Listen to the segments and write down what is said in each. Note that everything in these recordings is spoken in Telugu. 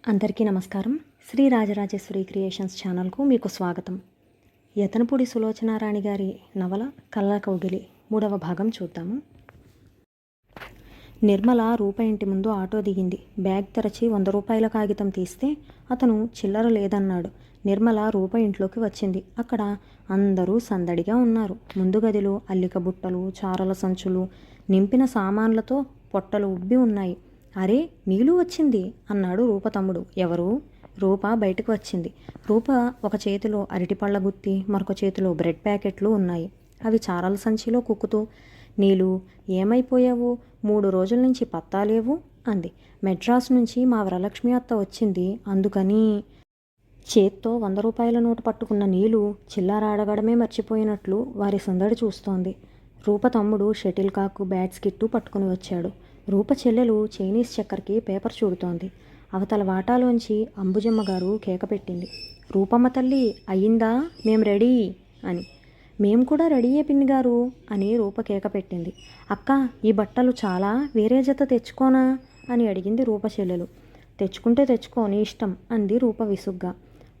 అందరికీ నమస్కారం. శ్రీ రాజరాజేశ్వరి క్రియేషన్స్ ఛానల్కు మీకు స్వాగతం. యతనపూడి సులోచనారాణి గారి నవల కళ్ళకౌగిలి 3వ భాగం చూద్దాము. నిర్మల రూప ఇంటి ముందు ఆటో దిగింది. బ్యాగ్ తెరచి 100 రూపాయల కాగితం తీస్తే అతను చిల్లర లేదన్నాడు. నిర్మల రూప ఇంట్లోకి వచ్చింది. అక్కడ అందరూ సందడిగా ఉన్నారు. ముందు గదిలో అల్లిక బుట్టలు, చారల సంచులు, నింపిన సామాన్లతో పొట్టలు ఉబ్బి ఉన్నాయి. అరే, నీలు వచ్చింది అన్నాడు రూప తమ్ముడు. ఎవరు? రూప బయటకు వచ్చింది. రూప ఒక చేతిలో అరటిపళ్ళ గుత్తి, మరొక చేతిలో బ్రెడ్ ప్యాకెట్లు ఉన్నాయి. అవి చారల సంచిలో కుక్కుతూ, నీలు ఏమైపోయావు? 3 రోజుల నుంచి పత్తాలేవు అంది. మెడ్రాస్ నుంచి మా వరలక్ష్మి అత్త వచ్చింది, అందుకని. చేత్తో 100 రూపాయల నోటు పట్టుకున్న నీలు చిల్లారాడగడమే మర్చిపోయినట్లు వారి సందడి చూస్తోంది. రూప తమ్ముడు షటిల్ కాకు, బ్యాట్స్ కిట్టు పట్టుకుని వచ్చాడు. రూప చెల్లెలు చైనీస్ చక్కర్కి పేపర్ చూడుతోంది. అవతల వాటాలోంచి అంబుజమ్మ గారు కేక పెట్టింది. రూపమ్మ తల్లి, అయ్యిందా? మేం రెడీ అని. మేం కూడా రెడీయే పిన్ని గారు అని రూప కేక పెట్టింది. అక్క, ఈ బట్టలు చాలా, వేరే జత తెచ్చుకోనా అని అడిగింది రూప చెల్లెలు. తెచ్చుకుంటే తెచ్చుకో, నీ ఇష్టం అంది రూప విసుగ్గా.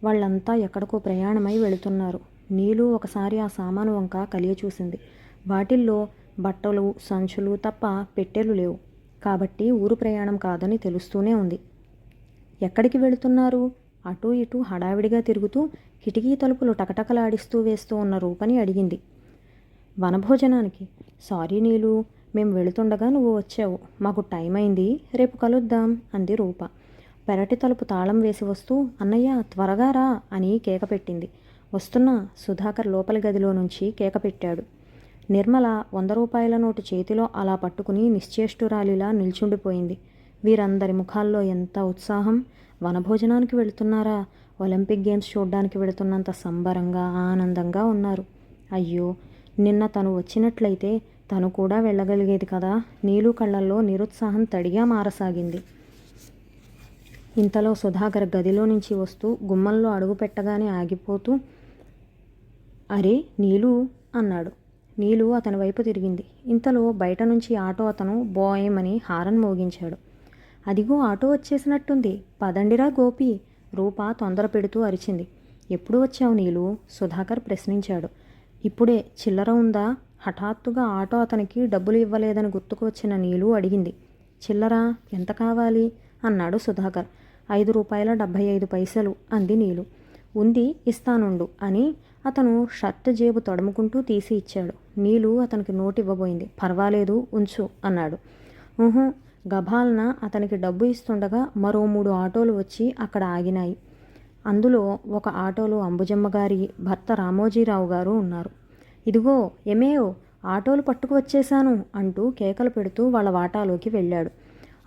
వాళ్ళంతా ఎక్కడికో ప్రయాణమై వెళుతున్నారు. నీలు ఒకసారి ఆ సామాను వంక కలియ చూసింది. వాటిల్లో బట్టలు, సంచులు తప్ప పెట్టెలు లేవు. కాబట్టి ఊరు ప్రయాణం కాదని తెలుస్తూనే ఉంది. ఎక్కడికి వెళుతున్నారు? అటూ ఇటూ హడావిడిగా తిరుగుతూ కిటికీ తలుపులు టకటకలాడిస్తూ వేస్తూ ఉన్న రూపని అడిగింది. వనభోజనానికి. సారీ నీలు, మేం వెళుతుండగా నువ్వు వచ్చావు. మాకు టైం అయింది, రేపు కలుద్దాం అంది రూప. పెరటి తలుపు తాళం వేసి వస్తూ, అన్నయ్య త్వరగా రా అని కేక పెట్టింది. వస్తున్నా, సుధాకర్ లోపలి గదిలో నుంచి కేక పెట్టాడు. నిర్మల 100 రూపాయల నోటు చేతిలో అలా పట్టుకుని నిశ్చేష్టురాలిలా నిల్చుండిపోయింది. వీరందరి ముఖాల్లో ఎంత ఉత్సాహం! వనభోజనానికి వెళుతున్నారా? ఒలింపిక్ గేమ్స్ చూడ్డానికి వెళుతున్నంత సంబరంగా, ఆనందంగా ఉన్నారు. అయ్యో, నిన్న తను వచ్చినట్లయితే తను కూడా వెళ్ళగలిగేది కదా. నీలు కళ్ళల్లో నిరుత్సాహం తడిగా మారసాగింది. ఇంతలో సుధాకర్ గదిలో నుంచి వస్తూ గుమ్మంలో అడుగు పెట్టగానే ఆగిపోతూ, అరే నీలు అన్నాడు. నీలు అతని వైపు తిరిగింది. ఇంతలో బయట నుంచి ఆటో అతను బోయమని హారన్ మోగించాడు. అదిగో ఆటో వచ్చేసినట్టుంది, పదండిరా గోపి, రూప తొందర పెడుతూ అరిచింది. ఎప్పుడు వచ్చావు నీలు? సుధాకర్ ప్రశ్నించాడు. ఇప్పుడే. చిల్లర ఉందా? హఠాత్తుగా ఆటో అతనికి డబ్బులు ఇవ్వలేదని గుర్తుకు వచ్చిన నీలు అడిగింది. చిల్లర ఎంత కావాలి అన్నాడు సుధాకర్. 5 రూపాయల 75 పైసలు అంది నీలు. ఉంది, ఇస్తానుండు అని అతను షర్ట్ జేబు తడుముకుంటూ తీసి ఇచ్చాడు. నీలు అతనికి నోటు ఇవ్వబోయింది. పర్వాలేదు, ఉంచు అన్నాడు. గభాల్న అతనికి డబ్బు ఇస్తుండగా మరో 3 ఆటోలు వచ్చి అక్కడ ఆగినాయి. అందులో ఒక ఆటోలో అంబుజమ్మ గారి భర్త రామోజీరావు గారు ఉన్నారు. ఇదిగో ఎమేయో, ఆటోలు పట్టుకు వచ్చేశాను అంటూ కేకలు పెడుతూ వాళ్ళ వాటాలోకి వెళ్ళాడు.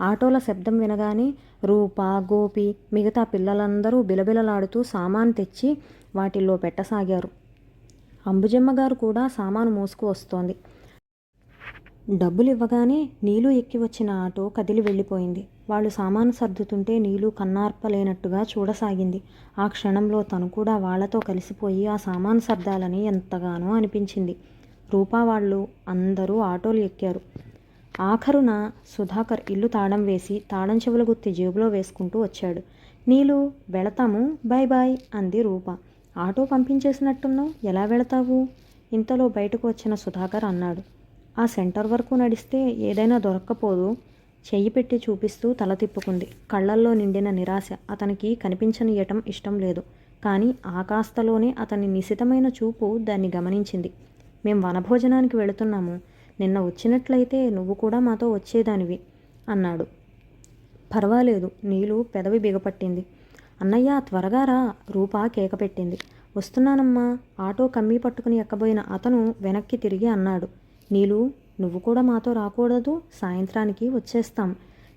ఆటోల శబ్దం వినగానే రూప, గోపి, మిగతా పిల్లలందరూ బిలబిలలాడుతూ సామాను తెచ్చి వాటిల్లో పెట్టసాగారు. అంబుజమ్మ గారు కూడా సామాను మోసుకు వస్తోంది. డబ్బులు ఇవ్వగానే నీలు ఎక్కి వచ్చిన ఆటో కదిలి వెళ్ళిపోయింది. వాళ్ళు సామాను సర్దుతుంటే నీలు కన్నార్పలేనట్టుగా చూడసాగింది. ఆ క్షణంలో తను కూడా వాళ్లతో కలిసిపోయి ఆ సామాను సర్దాలని ఎంతగానో అనిపించింది. రూపా వాళ్ళు అందరూ ఆటోలు ఎక్కారు. ఆఖరున సుధాకర్ ఇల్లు తాళం వేసి తాళం చెవుల గుత్తి జేబులో వేసుకుంటూ వచ్చాడు. నీలు, వెళతాము, బాయ్ బాయ్ అంది రూప. ఆటో పంపించేసినట్టున్నావు, ఎలా వెళతావు? ఇంతలో బయటకు వచ్చిన సుధాకర్ అన్నాడు. ఆ సెంటర్ వరకు నడిస్తే ఏదైనా దొరక్కపోదు. చెయ్యి పెట్టి చూపిస్తూ తల తిప్పుకుంది. కళ్ళల్లో నిండిన నిరాశ అతనికి కనిపించనీయటం ఇష్టం లేదు. కానీ ఆ కాస్తలోనే అతని నిశితమైన చూపు దాన్ని గమనించింది. మేం వనభోజనానికి వెళుతున్నాము. నిన్న వచ్చినట్లయితే నువ్వు కూడా మాతో వచ్చేదానివి అన్నాడు. పర్వాలేదు, నీలు పెదవి బిగపట్టింది. అన్నయ్య త్వరగా రా, రూప కేక పెట్టింది. వస్తున్నానమ్మా. ఆటో కమ్మీ పట్టుకుని ఎక్కబోయిన అతను వెనక్కి తిరిగి అన్నాడు. నీలు, నువ్వు కూడా మాతో రాకూడదు? సాయంత్రానికి వచ్చేస్తాం.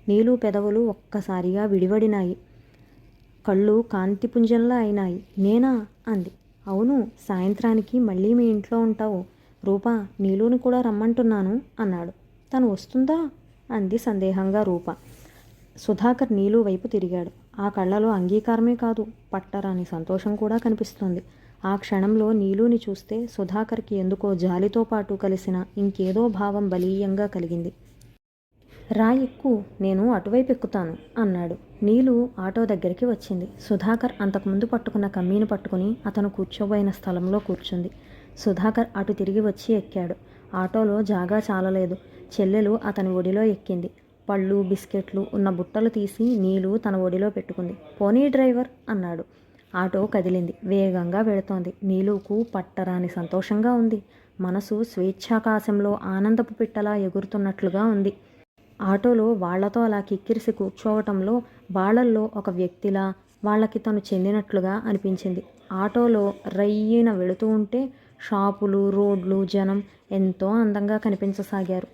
నీలు పెదవులు ఒక్కసారిగా విడివడినాయి. కళ్ళు కాంతిపుంజంలా అయినాయి. నేనా అంది. అవును, సాయంత్రానికి మళ్ళీ మీ ఇంట్లో ఉంటావు. రూప, నీలుని కూడా రమ్మంటున్నాను అన్నాడు. తను వస్తుందా అంది సందేహంగా రూప. సుధాకర్ నీలు వైపు తిరిగాడు. ఆ కళ్ళలో అంగీకారమే కాదు, పట్టరాని సంతోషం కూడా కనిపిస్తోంది. ఆ క్షణంలో నీలుని చూస్తే సుధాకర్కి ఎందుకో జాలితో పాటు కలిసిన ఇంకేదో భావం బలీయంగా కలిగింది. రా ఎక్కు, నేను అటువైపు ఎక్కుతాను అన్నాడు. నీలు ఆటో దగ్గరికి వచ్చింది. సుధాకర్ అంతకుముందు పట్టుకున్న కమ్మీని పట్టుకుని అతను కూర్చోబోయిన స్థలంలో కూర్చుంది. సుధాకర్ అటు తిరిగి వచ్చి ఎక్కాడు. ఆటోలో జాగా చాలలేదు. చెల్లెలు అతని ఒడిలో ఎక్కింది. పళ్ళు బిస్కెట్లు ఉన్న బుట్టలు తీసి నీలు తన ఒడిలో పెట్టుకుంది. పోనీ డ్రైవర్ అన్నాడు. ఆటో కదిలింది. వేగంగా వెళుతోంది. నీలుకు పట్టరాని సంతోషంగా ఉంది. మనసు స్వేచ్ఛాకాశంలో ఆనందపు పిట్టలా ఎగురుతున్నట్లుగా ఉంది. ఆటోలో వాళ్లతో అలా కిక్కిరిసి కూర్చోవటంలో వాళ్లల్లో ఒక వ్యక్తిలా వాళ్ళకి తను చెందినట్లుగా అనిపించింది. ఆటోలో రయ్యిన వెళుతూ ఉంటే షాపులు, రోడ్లు, జనం ఎంతో అందంగా కనిపించసాగారు.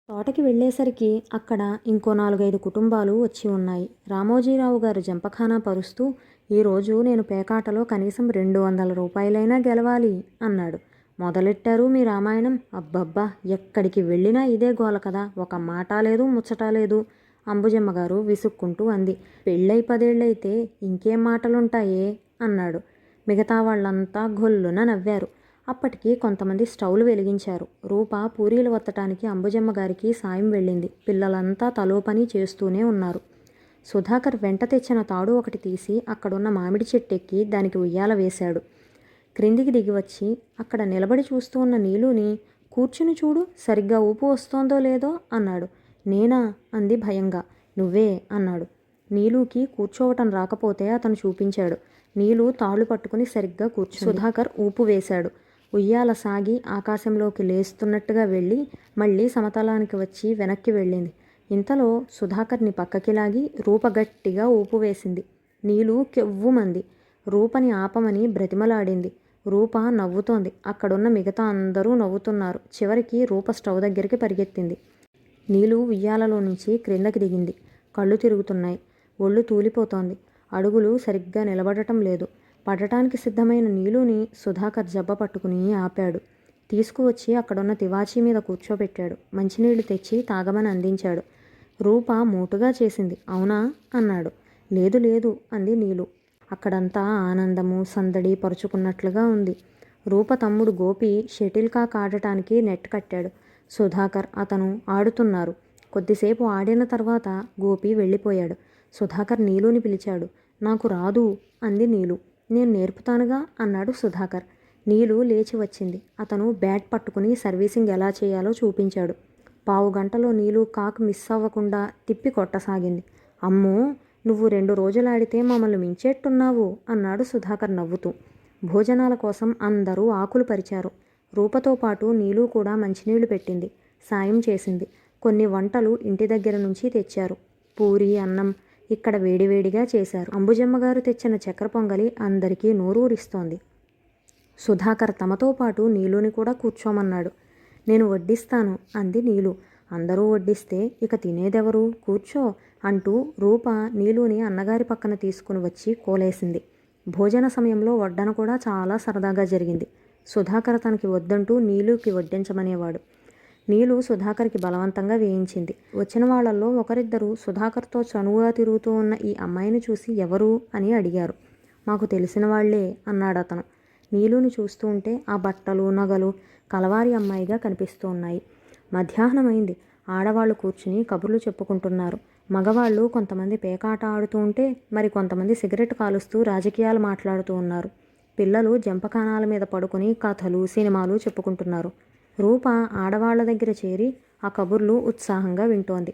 తోటకి వెళ్ళేసరికి అక్కడ ఇంకో 4-5 కుటుంబాలు వచ్చి ఉన్నాయి. రామోజీరావు గారు జంపఖానా పరుస్తూ, ఈరోజు నేను పేకాటలో కనీసం 200 రూపాయలైనా గెలవాలి అన్నాడు. మొదలెట్టారు మీ రామాయణం. అబ్బబ్బా, ఎక్కడికి వెళ్ళినా ఇదే గోల కదా, ఒక మాట లేదు ముచ్చట లేదు అంబుజమ్మగారు విసుక్కుంటూ అంది. పెళ్ళై 10 ఏళ్ళైతే ఇంకేం మాటలుంటాయే అన్నాడు. మిగతా వాళ్ళంతా గొల్లున నవ్వారు. అప్పటికి కొంతమంది స్టవ్లు వెలిగించారు. రూప పూరీలు వత్తటానికి అంబుజమ్మగారికి సాయం వెళ్ళింది. పిల్లలంతా తలో పని చేస్తూనే ఉన్నారు. సుధాకర్ వెంట తెచ్చిన తాడు ఒకటి తీసి అక్కడున్న మామిడి చెట్టెక్కి దానికి ఉయ్యాల వేశాడు. క్రిందికి దిగి వచ్చి అక్కడ నిలబడి చూస్తూ ఉన్న నీలుని, కూర్చుని చూడు, సరిగ్గా ఊపు వస్తోందో లేదో అన్నాడు. నేనా అంది భయంగా. నువ్వే అన్నాడు. నీలుకి కూర్చోవటం రాకపోతే అతను చూపించాడు. నీలు తాళ్ళు పట్టుకుని సరిగ్గా కూర్చుంది. సుధాకర్ ఊపు వేశాడు. ఉయ్యాల సాగి ఆకాశంలోకి లేస్తున్నట్టుగా వెళ్ళి మళ్ళీ సమతలానికి వచ్చి వెనక్కి వెళ్ళింది. ఇంతలో సుధాకర్ని పక్కకి లాగి రూప గట్టిగా ఊపు వేసింది. నీలు కెవ్వుమంది. రూపని ఆపమని బ్రతిమలాడింది. రూప నవ్వుతోంది. అక్కడున్న మిగతా అందరూ నవ్వుతున్నారు. చివరికి రూప స్టవ్ దగ్గరికి పరిగెత్తింది. నీలు ఉయ్యాలలో నుంచి క్రిందకి దిగింది. కళ్ళు తిరుగుతున్నాయి. ఒళ్ళు తూలిపోతోంది. అడుగులు సరిగ్గా నిలబడటం లేదు. పడటానికి సిద్ధమైన నీలుని సుధాకర్ జబ్బ పట్టుకుని ఆపాడు. తీసుకువచ్చి అక్కడున్న తివాచీ మీద కూర్చోబెట్టాడు. మంచినీళ్లు తెచ్చి తాగమని అందించాడు. రూప మోటుగా చేసింది. అవునా అన్నాడు. లేదు లేదు అంది నీలు. అక్కడంతా ఆనందము సందడి పరుచుకున్నట్లుగా ఉంది. రూప తమ్ముడు గోపి షటిల్ కాక్ ఆడటానికి నెట్ కట్టాడు. సుధాకర్ అతను ఆడుతున్నారు. కొద్దిసేపు ఆడిన తర్వాత గోపి వెళ్ళిపోయాడు. సుధాకర్ నీలుని పిలిచాడు. నాకు రాదు అంది నీలు. నేను నేర్పుతానుగా అన్నాడు సుధాకర్. నీలు లేచి వచ్చింది. అతను బ్యాట్ పట్టుకుని సర్వీసింగ్ ఎలా చేయాలో చూపించాడు. 15 గంటలో నీలు కాక్ మిస్ అవ్వకుండా తిప్పి కొట్టసాగింది. అమ్మో, నువ్వు 2 రోజులు ఆడితే మమ్మల్ని మించేట్టున్నావు అన్నాడు సుధాకర్ నవ్వుతూ. భోజనాల కోసం అందరూ ఆకులు పరిచారు. రూపతో పాటు నీలు కూడా మంచినీళ్లు పెట్టింది. సాయం చేసింది. కొన్ని వంటలు ఇంటి దగ్గర నుంచి తెచ్చారు. పూరి, అన్నం ఇక్కడ వేడివేడిగా చేశారు. అంబుజమ్మగారు తెచ్చిన చక్కెర పొంగలి అందరికీ నోరూరిస్తోంది. సుధాకర్ తమతో పాటు నీలుని కూడా కూర్చోమన్నాడు. నేను వడ్డిస్తాను అంది నీలు. అందరూ వడ్డిస్తే ఇక తినేదెవరు, కూర్చో అంటూ రూప నీలుని అన్నగారి పక్కన తీసుకుని వచ్చి కోలేసింది. భోజన సమయంలో వడ్డన కూడా చాలా సరదాగా జరిగింది. సుధాకర్ తనకి వద్దంటూ నీలుకి వడ్డించమనేవాడు. నీలు సుధాకర్కి బలవంతంగా వేయించింది. వచ్చిన వాళ్లల్లో ఒకరిద్దరు సుధాకర్తో చనువుగా తిరుగుతూ ఉన్న ఈ అమ్మాయిని చూసి ఎవరు అని అడిగారు. మాకు తెలిసిన వాళ్లే అన్నాడతను. నీలుని చూస్తూ ఉంటే ఆ బట్టలు నగలు కలవారి అమ్మాయిగా కనిపిస్తూ ఉన్నాయి. మధ్యాహ్నమైంది. ఆడవాళ్లు కూర్చుని కబుర్లు చెప్పుకుంటున్నారు. మగవాళ్ళు కొంతమంది పేకాట ఆడుతూ ఉంటే మరి కొంతమంది సిగరెట్ కాలుస్తూ రాజకీయాలు మాట్లాడుతూ ఉన్నారు. పిల్లలు జంపకానాల మీద పడుకుని కథలు సినిమాలు చెప్పుకుంటున్నారు. రూప ఆడవాళ్ల దగ్గర చేరి ఆ కబుర్లు ఉత్సాహంగా వింటోంది.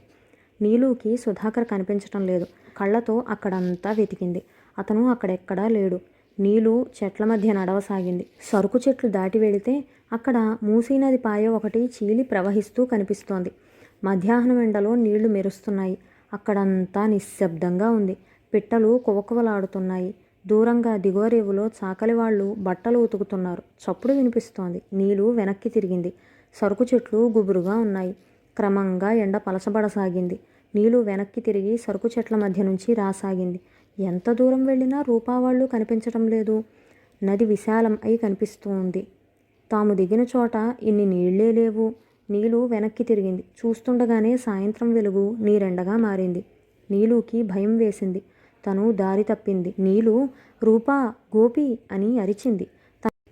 నీలుకి సుధాకర్ కనిపించటం లేదు. కళ్ళతో అక్కడంతా వెతికింది. అతను అక్కడెక్కడా లేడు. నీలు చెట్ల మధ్య నడవసాగింది. సరుకు చెట్లు దాటి వెళితే అక్కడ మూసీనది పాయ ఒకటి చీలి ప్రవహిస్తూ కనిపిస్తోంది. మధ్యాహ్నం ఎండలో నీళ్లు మెరుస్తున్నాయి. అక్కడంతా నిశ్శబ్దంగా ఉంది. పిట్టలు కువకువలాడుతున్నాయి. దూరంగా దిగువ రేవులో చాకలివాళ్లు బట్టలు ఉతుకుతున్నారు. చప్పుడు వినిపిస్తోంది. నీలు వెనక్కి తిరిగింది. సరుకు చెట్లు గుబురుగా ఉన్నాయి. క్రమంగా ఎండ పలచబడసాగింది. నీలు వెనక్కి తిరిగి సరుకు చెట్ల మధ్య నుంచి రాసాగింది. ఎంత దూరం వెళ్ళినా రూపావాళ్ళు కనిపించటం లేదు. నది విశాలం అయి కనిపిస్తూ ఉంది. తాము దిగిన చోట ఇన్ని నీళ్లే లేవు. నీలు వెనక్కి తిరిగింది. చూస్తుండగానే సాయంత్రం వెలుగు నీరెండగా మారింది. నీలుకి భయం వేసింది. తను దారి తప్పింది. నీలు రూపా, గోపి అని అరిచింది.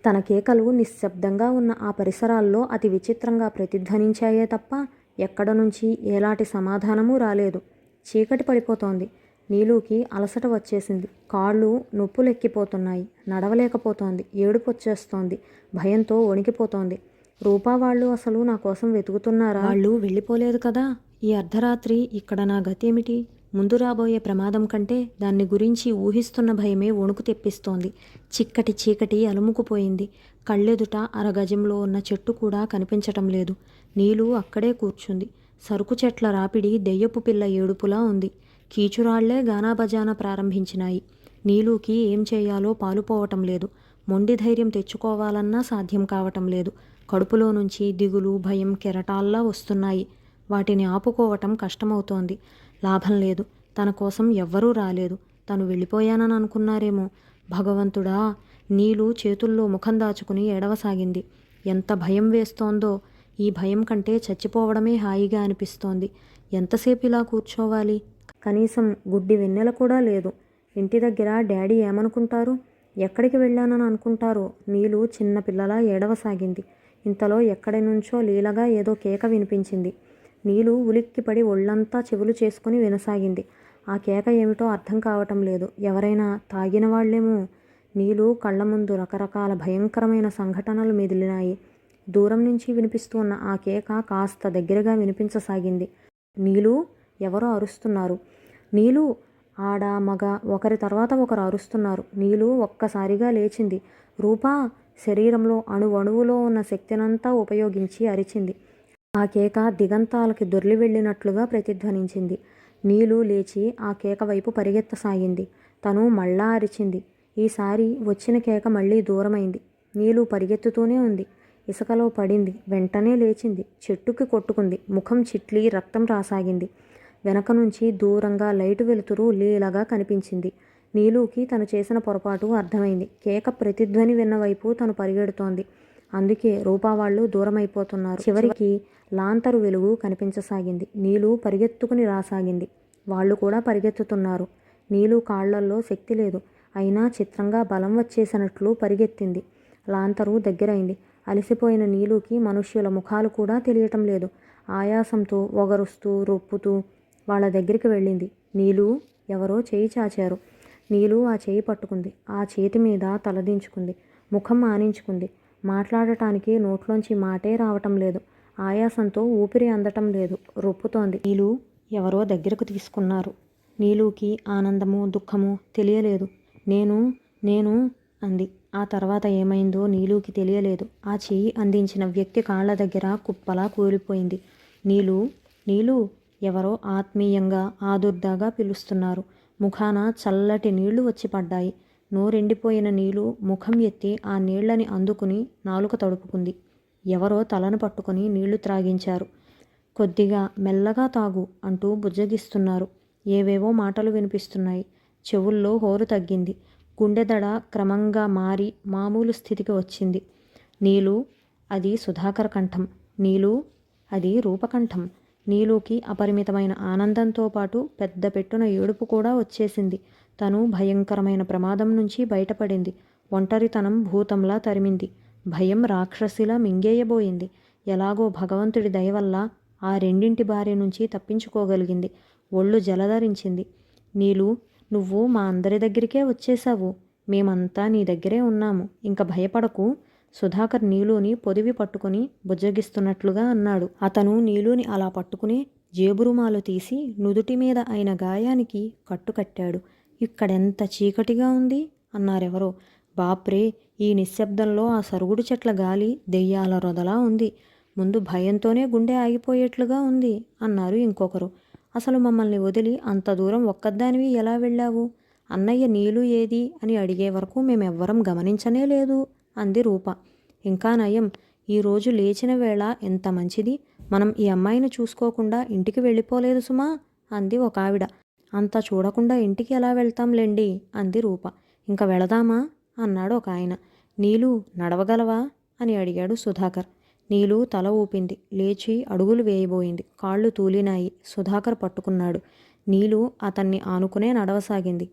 తన కేకలు నిశ్శబ్దంగా ఉన్న ఆ పరిసరాల్లో అతి విచిత్రంగా ప్రతిధ్వనించాయే తప్ప ఎక్కడ నుంచి ఎలాంటి సమాధానమూ రాలేదు. చీకటి పడిపోతోంది. నీలుకి అలసట వచ్చేసింది. కాళ్ళు నొప్పులెక్కిపోతున్నాయి. నడవలేకపోతోంది. ఏడుపొచ్చేస్తోంది. భయంతో వణికిపోతోంది. రూపా వాళ్ళు అసలు నా కోసం వెతుకుతున్నారా? వాళ్ళు వెళ్ళిపోలేదు కదా. ఈ అర్ధరాత్రి ఇక్కడ నా గతేమిటి? ముందు రాబోయే ప్రమాదం కంటే దాన్ని గురించి ఊహిస్తున్న భయమే వణుకు తెప్పిస్తోంది. చిక్కటి చీకటి అలుముకుపోయింది. కళ్ళెదుట అరగజంలో ఉన్న చెట్టు కూడా కనిపించటం లేదు. నీలు అక్కడే కూర్చుంది. సరుకు చెట్ల రాపిడి దెయ్యపు పిల్ల ఏడుపులా ఉంది. కీచురాళ్లే గానాబజానా ప్రారంభించినాయి. నీలుకి ఏం చేయాలో పాలుపోవటం లేదు. మొండి ధైర్యం తెచ్చుకోవాలన్నా సాధ్యం కావటం లేదు. కడుపులో నుంచి దిగులు, భయం కెరటాల్లా వస్తున్నాయి. వాటిని ఆపుకోవటం కష్టమవుతోంది. లాభం లేదు. తన కోసం ఎవ్వరూ రాలేదు. తను వెళ్ళిపోయానని అనుకున్నారేమో. భగవంతుడా! నీలు చేతుల్లో ముఖం దాచుకుని ఏడవసాగింది. ఎంత భయం వేస్తోందో. ఈ భయం కంటే చచ్చిపోవడమే హాయిగా అనిపిస్తోంది. ఎంతసేపు ఇలా కూర్చోవాలి? కనీసం గుడ్డి వెన్నెల కూడా లేదు. ఇంటి దగ్గర డాడీ ఏమనుకుంటారు? ఎక్కడికి వెళ్ళానని అనుకుంటారో? నీలు చిన్న పిల్లలా ఏడవసాగింది. ఇంతలో ఎక్కడి నుంచో లీలగా ఏదో కేక వినిపించింది. నీలు ఉలిక్కిపడి ఒళ్ళంతా చెవులు చేసుకుని వినసాగింది. ఆ కేక ఏమిటో అర్థం కావటం లేదు. ఎవరైనా తాగిన వాళ్లేమో. నీలు కళ్ళ ముందు రకరకాల భయంకరమైన సంఘటనలు మెదిలినాయి. దూరం నుంచి వినిపిస్తున్న ఆ కేక కాస్త దగ్గరగా వినిపించసాగింది. నీలు! ఎవరో అరుస్తున్నారు. నీలు! ఆడ మగ ఒకరి తర్వాత ఒకరు అరుస్తున్నారు. నీలు ఒక్కసారిగా లేచింది. రూపా! శరీరంలో అణువణువులో ఉన్న శక్తినంతా ఉపయోగించి అరిచింది. ఆ కేక దిగంతాలకి దొర్లి వెళ్ళినట్లుగా ప్రతిధ్వనించింది. నీలు లేచి ఆ కేక వైపు పరిగెత్తసాగింది. తను మళ్ళా అరిచింది. ఈసారి వచ్చిన కేక మళ్ళీ దూరమైంది. నీలు పరిగెత్తుతూనే ఉంది. ఇసుకలో పడింది. వెంటనే లేచింది. చెట్టుకి కొట్టుకుంది. ముఖం చిట్లి రక్తం రాసాగింది. వెనక నుంచి దూరంగా లైటు వెలుతురు లీలగా కనిపించింది. నీలుకి తను చేసిన పొరపాటు అర్థమైంది. కేక ప్రతిధ్వని విన్న వైపు తను పరిగెడుతోంది. అందుకే రూపా వాళ్ళు దూరమైపోతున్నారు. చివరికి లాంతరు వెలుగు కనిపించసాగింది. నీలు పరిగెత్తుకుని రాసాగింది. వాళ్ళు కూడా పరిగెత్తుతున్నారు. నీలు కాళ్లల్లో శక్తి లేదు. అయినా చిత్రంగా బలం వచ్చేసినట్లు పరిగెత్తింది. లాంతరు దగ్గరైంది. అలసిపోయిన నీలుకి మనుష్యుల ముఖాలు కూడా తెలియటం లేదు. ఆయాసంతో ఒగరుస్తూ రొప్పుతూ వాళ్ళ దగ్గరికి వెళ్ళింది. నీలు! ఎవరో చేయి చాచారు. నీలు ఆ చేయి పట్టుకుంది. ఆ చేతి మీద తలదించుకుంది. ముఖం ఆనించుకుంది. మాట్లాడటానికి నోట్లోంచి మాటే రావటం లేదు. ఆయాసంతో ఊపిరి అందటం లేదు. రొప్పుతోంది. నీలు! ఎవరో దగ్గరకు తీసుకున్నారు. నీలుకి ఆనందము, దుఃఖము తెలియలేదు. నేను అంది. ఆ తర్వాత ఏమైందో నీలుకి తెలియలేదు. ఆ చెయ్యి అందించిన వ్యక్తి కాళ్ల దగ్గర కుప్పలా కూలిపోయింది. నీలు! ఎవరో ఆత్మీయంగా ఆదుర్దాగా పిలుస్తున్నారు. ముఖాన చల్లటి నీళ్లు వచ్చి పడ్డాయి. నోరెండిపోయిన నీలు ముఖం ఎత్తి ఆ నీళ్లని అందుకుని నాలుక తడుపుకుంది. ఎవరో తలను పట్టుకుని నీళ్లు త్రాగించారు. కొద్దిగా మెల్లగా తాగు అంటూ బుజ్జగిస్తున్నారు. ఏవేవో మాటలు వినిపిస్తున్నాయి. చెవుల్లో హోరు తగ్గింది. గుండెదడ క్రమంగా మారి మామూలు స్థితికి వచ్చింది. నీలు! అది సుధాకర్ కంఠం. నీలు! అది రూపకంఠం. నీలుకి అపరిమితమైన ఆనందంతో పాటు పెద్ద పెట్టున ఏడుపు కూడా వచ్చేసింది. తను భయంకరమైన ప్రమాదం నుంచి బయటపడింది. ఒంటరితనం భూతంలా తరిమింది. భయం రాక్షసిలా మింగేయబోయింది. ఎలాగో భగవంతుడి దయవల్ల ఆ రెండింటి బారి నుంచి తప్పించుకోగలిగింది. ఒళ్ళు జలధరించింది. నీలు! నువ్వు మా అందరి దగ్గరికే వచ్చేశావు. మేమంతా నీ దగ్గరే ఉన్నాము. ఇంక భయపడకు. సుధాకర్ నీలుని పొదివి పట్టుకుని బుజ్జగిస్తున్నట్లుగా అన్నాడు. అతను నీలుని అలా పట్టుకుని జేబురుమాలు తీసి నుదుటి మీద అయిన గాయానికి కట్టుకట్టాడు. ఇక్కడెంత చీకటిగా ఉంది అన్నారెవరో. బాప్రే! ఈ నిశ్శబ్దంలో ఆ సరుగుడు చెట్ల గాలి దెయ్యాల రొదలా ఉంది. ముందు భయంతోనే గుండె ఆగిపోయేట్లుగా ఉంది అన్నారు ఇంకొకరు. అసలు మమ్మల్ని వదిలి అంత దూరం ఒక్కదానివి ఎలా వెళ్ళావు? అన్నయ్య నీలు ఏది అని అడిగే వరకు మేమెవ్వరం గమనించనే లేదు అంది రూప. ఇంకా నయం, ఈరోజు లేచిన వేళ ఎంత మంచిది. మనం ఈ అమ్మాయిని చూసుకోకుండా ఇంటికి వెళ్ళిపోలేదు సుమా అంది ఒక ఆవిడ. అంత చూడకుండా ఇంటికి ఎలా వెళ్తాంలేండి అంది రూప. ఇంక వెళదామా అన్నాడు ఒక ఆయన. నీలు నడవగలవా అని అడిగాడు సుధాకర్. నీలు తల ఊపింది. లేచి అడుగులు వేయబోయింది. కాళ్ళు తూలినాయి. సుధాకర్ పట్టుకున్నాడు. నీలు అతన్ని ఆనుకునే నడవసాగింది.